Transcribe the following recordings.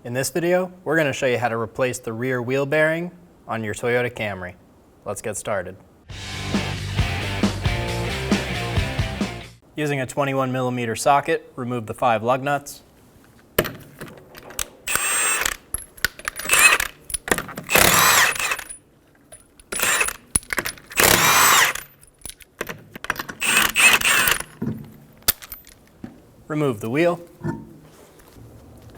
In this video, we're going to show you how to replace the rear wheel bearing on your Toyota Camry. Let's get started. Using a 21mm socket, remove the 5 lug nuts. Remove the wheel.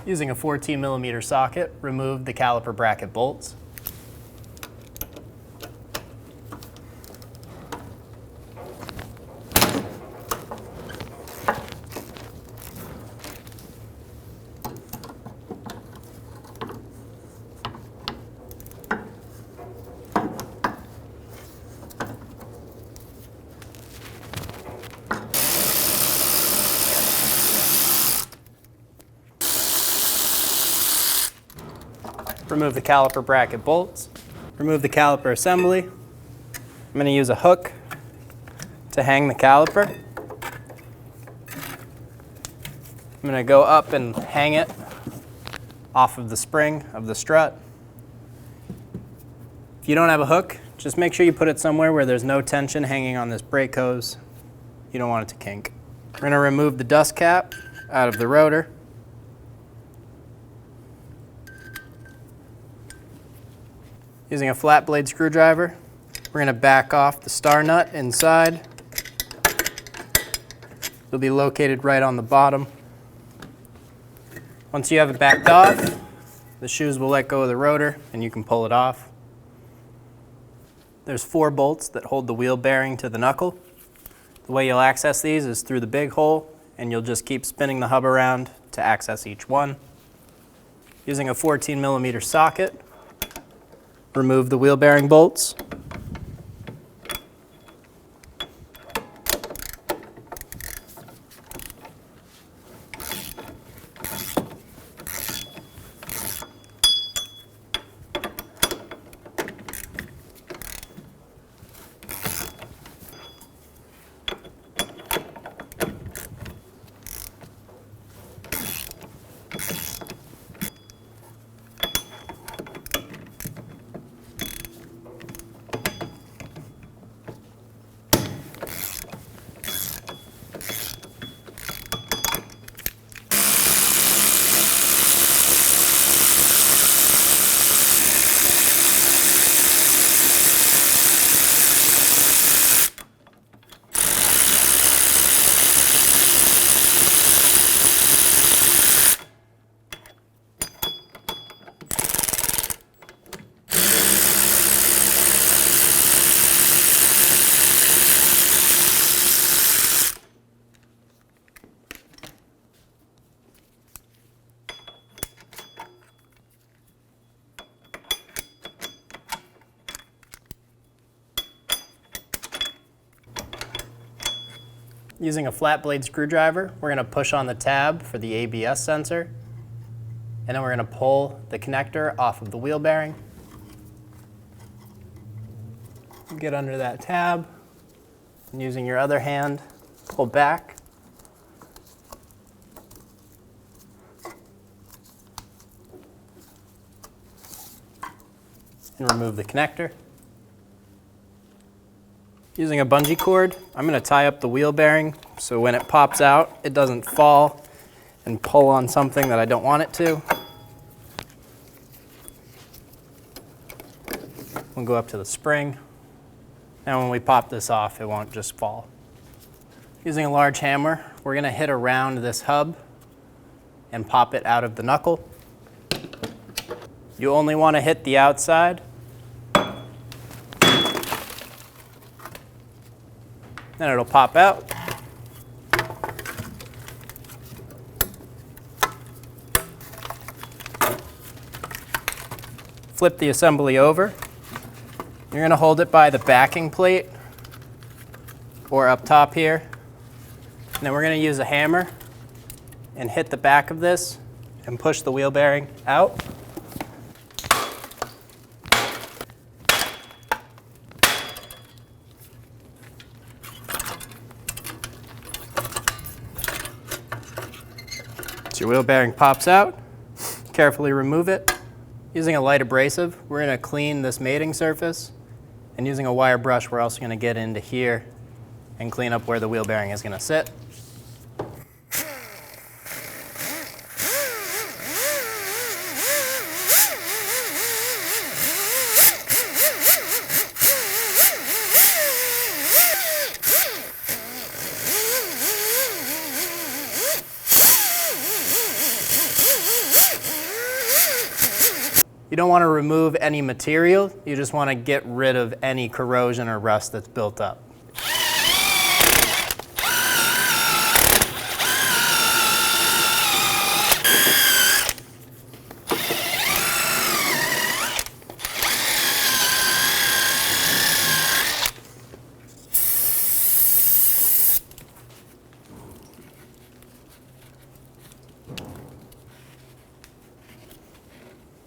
Using a 14mm socket, remove the caliper bracket bolts. Remove the caliper bracket bolts. Remove the caliper assembly. I'm going to use a hook to hang the caliper. I'm going to go up and hang it off of the spring of the strut. If you don't have a hook, just make sure you put it somewhere where there's no tension hanging on this brake hose. You don't want it to kink. We're going to remove the dust cap out of the rotor. Using a flat blade screwdriver, we're going to back off the star nut inside. It'll be located right on the bottom. Once you have it backed off, the shoes will let go of the rotor and you can pull it off. There's 4 bolts that hold the wheel bearing to the knuckle. The way you'll access these is through the big hole, and you'll just keep spinning the hub around to access each one. Using a 14mm socket, remove the wheel bearing bolts. Using a flat blade screwdriver, we're going to push on the tab for the ABS sensor, and then we're going to pull the connector off of the wheel bearing. Get under that tab, and using your other hand, pull back. And remove the connector. Using a bungee cord, I'm going to tie up the wheel bearing so when it pops out, it doesn't fall and pull on something that I don't want it to. We'll go up to the spring, and when we pop this off, it won't just fall. Using a large hammer, we're going to hit around this hub and pop it out of the knuckle. You only want to hit the outside. Then it'll pop out. Flip the assembly over. You're going to hold it by the backing plate or up top here. And then we're going to use a hammer and hit the back of this and push the wheel bearing out. Your wheel bearing pops out. carefully remove it. Using a light abrasive, we're going to clean this mating surface. And using a wire brush, we're also going to get into here and clean up where the wheel bearing is going to sit. You don't want to remove any material, you just want to get rid of any corrosion or rust that's built up.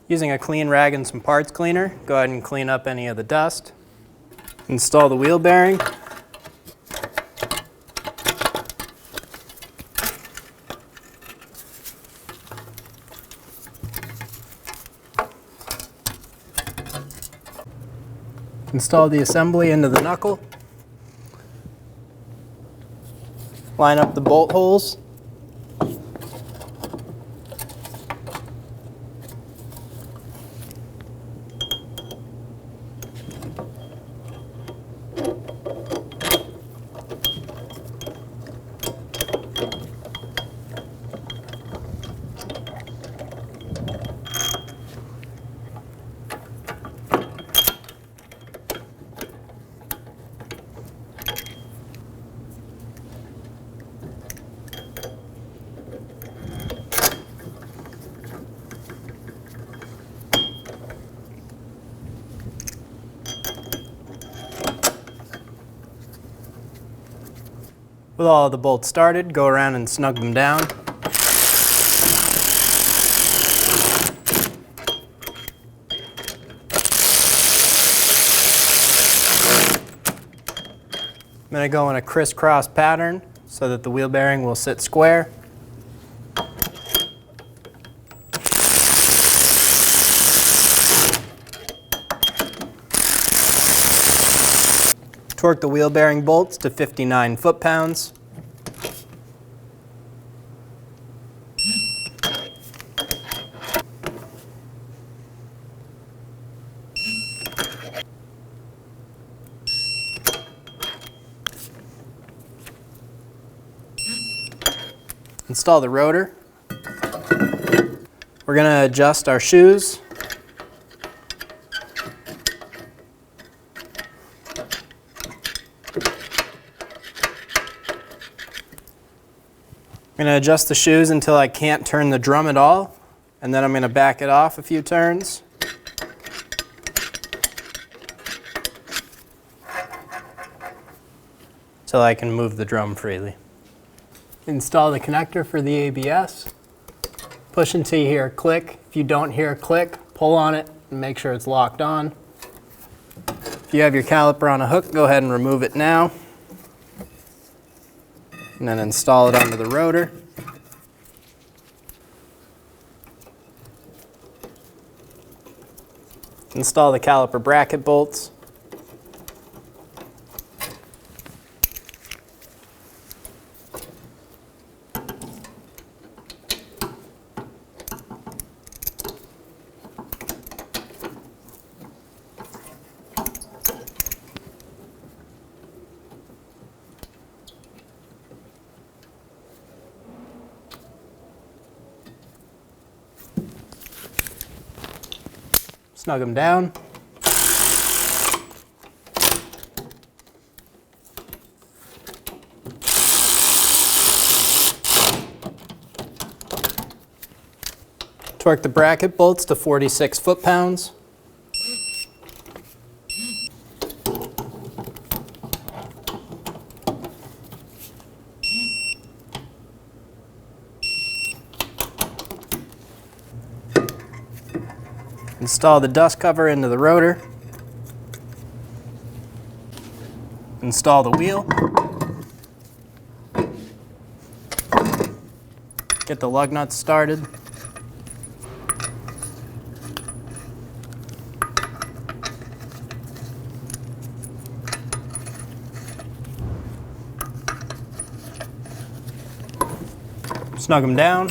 Using a clean rag and some parts cleaner, go ahead and clean up any of the dust. Install the wheel bearing. Install the assembly into the knuckle. Line up the bolt holes. With all of the bolts started, go around and snug them down. I'm going to go in a crisscross pattern so that the wheel bearing will sit square. Torque the wheel bearing bolts to 59 foot-pounds. Install the rotor. We're going to adjust our shoes. I'm going to adjust the shoes until I can't turn the drum at all, and then I'm going to back it off a few turns. Till I can move the drum freely. Install the connector for the ABS. Push until you hear a click. If you don't hear a click, pull on it and make sure it's locked on. If you have your caliper on a hook, go ahead and remove it now. And then install it onto the rotor. Install the caliper bracket bolts. Snug them down. Torque the bracket bolts to 46 foot-pounds. Install the dust cover into the rotor. Install the wheel. Get the lug nuts started. snug them down.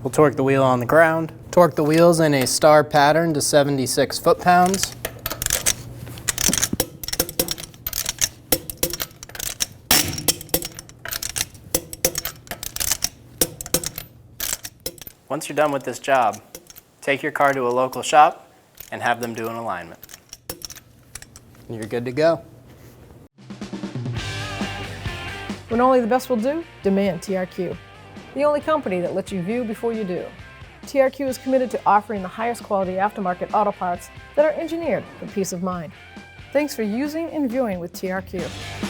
We'll torque the wheel on the ground. Torque the wheels in a star pattern to 76 foot-pounds. Once you're done with this job, take your car to a local shop and have them do an alignment. You're good to go. When only the best will do, demand TRQ. The only company that lets you view before you do. TRQ is committed to offering the highest quality aftermarket auto parts that are engineered for peace of mind. Thanks for using and viewing with TRQ.